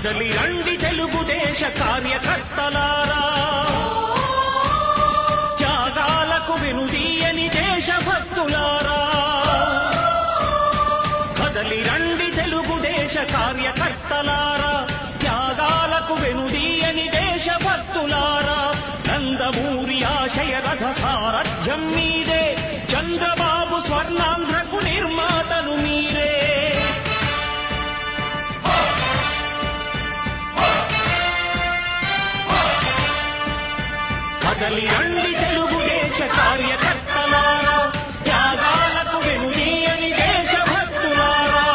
కదలి రండి తెలుగుదేశ కార్యకర్తలారా, త్యాగాలకు వెనుదీయని దేశభక్తులారా. కదలి రండి తెలుగుదేశ కార్యకర్తలారా, త్యాగాలకు వెనుదీయని దేశభక్తులారా. నందమూరి ఆశయ రథ సారథ్యం మీదే, చంద్రబాబు స్వర్ణాంధ్రకు నిర్మాతలు మీరే. కదలి రండి తెలుగుదేశ కార్యకర్తలారా, త్యాగాలకు వెనుదీయని దేశభక్తులారా.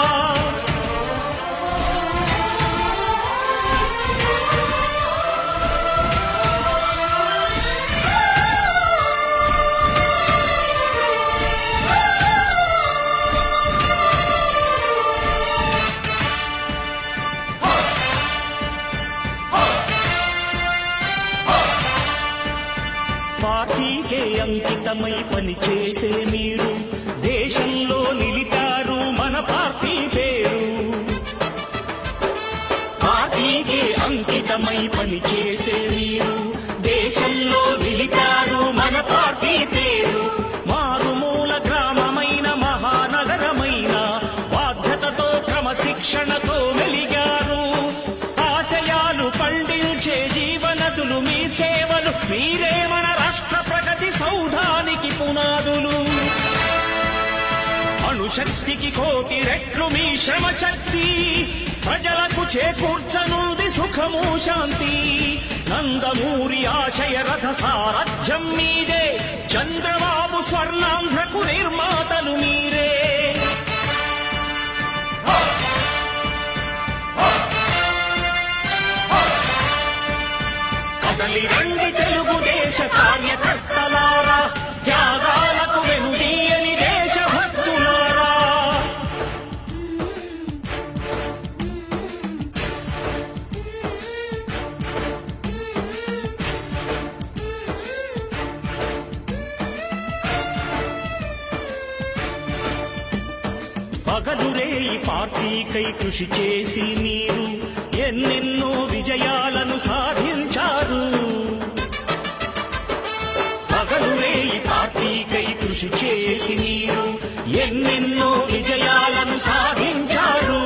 పార్టీకే అంకితమై పనిచేసే మీరు దేశంలో నిలిపారు మన పార్టీ పేరు. పార్టీకే అంకితమై పనిచేసే మీరు దేశంలో నిలిపారు మన పార్టీ పేరు. మారుమూల గ్రామమైన మహానగరమైన బాధ్యతతో క్రమశిక్షణతో మెలిగారు. ఆశయాలు పండించే జీవనదులు మీ సేవలు, మీరే మన రాష్ట్ర ప్రగతి సౌధానికి పునాదులు. అణుశక్తికి కోటి రెట్లు మీ శ్రమ శక్తి, ప్రజలకు చేకూర్చనుంది సుఖము శాంతి. నందమూరి ఆశయ రథ సారథ్యం మీదే, చంద్రబాబు స్వర్ణాంధ్రకు నిర్మాతలు మీరే. కదలి రండి తెలుగుదేశ కార్యకర్తలారా, త్యాగాలకు వెనుదీయని దేశభక్తులారా. పగలురేయి పార్టీకై కృషి చేసి మీరు ఎన్నెన్నో విజయాలను సాధించారు. పగలురేయి పార్టీకై కృషి చేసి మీరు ఎన్నెన్నో విజయాలను సాధించారు.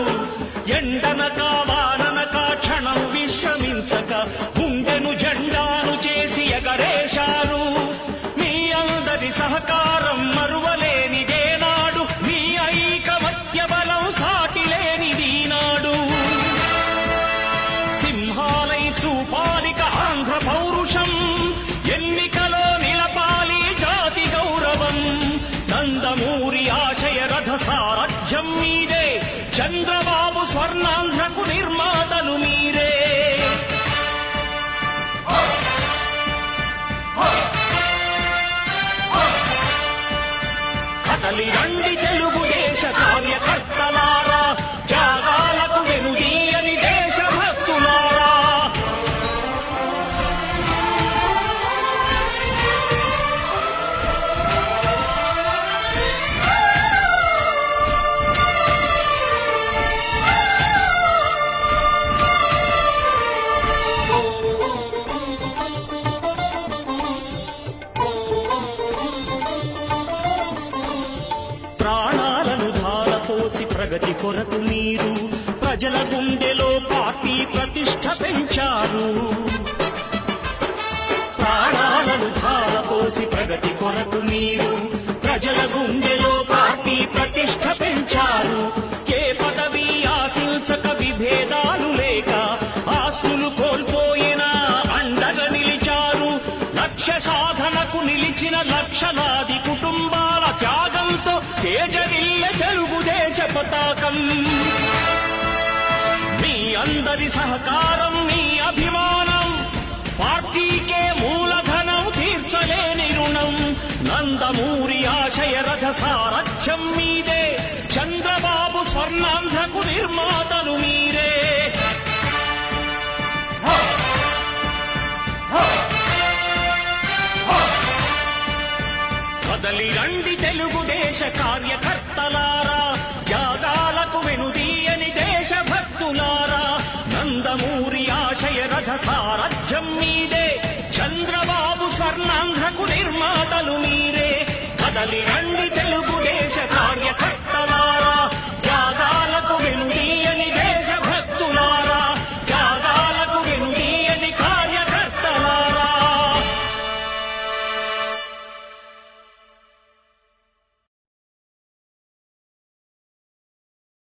ఎండనక వాననక క్షణం విశ్రమించక గుండెను జెండాను చేసి ఎగరేశారు. మీ అందరి సహకారం మరువలేనిదే నాడు, మీ ఐకమత్య బలం సాటిలేనిది నాడు. సింహాలై చూపాలిక ఆంధ్ర పౌరుషం, ఎన్నికలో నిలపాలి జాతి గౌరవం. నందమూరి ఆశయ రథ సారథ్యం మీదే, చంద్రబాబు స్వర్ణాంధ్రకు నిర్మాతలు మీరే. కదలి రండి తెలుగుదేశ కార్యకర్తలారా, త్యాగాలకు వెనుదీయని దేశభక్తులారా. ప్రాణాలను ధారపోసి ప్రగతి కొరకు మీరు ప్రజల గుండెలో పార్టీ ప్రతిష్ఠ పెంచారు. ప్రాణాలను ధారపోసి ప్రగతి కొరకు మీరు ప్రజల గుండెలో పార్టీ ప్రతిష్ఠ పెంచారు. ఏ పదవి ఆశించక విభేదాలు లేక ఆస్తులు కోల్పోయినా అండగా నిలిచారు. లక్ష్య సాధనకు నిలిచిన లక్షలాది కుటుంబాల త్యాగంతో తేజరిల్లె తెలుగుదేశ పతాకం. మీ అందరి సహకారం, మీ అభిమానం, పార్టీకే మూలధనం తీర్చలేని రుణం. నందమూరి ఆశయ రథ సారథ్యం మీదే, చంద్రబాబు స్వర్ణాంధ్రకు నిర్మాతలు మీరే. కదలి రండి తెలుగుదేశ కార్యకర్తలారా, త్యాగాలకు వెనుదీయని దేశభక్తులారా. నందమూరి నిర్మాతలు మీరే కదలి రండి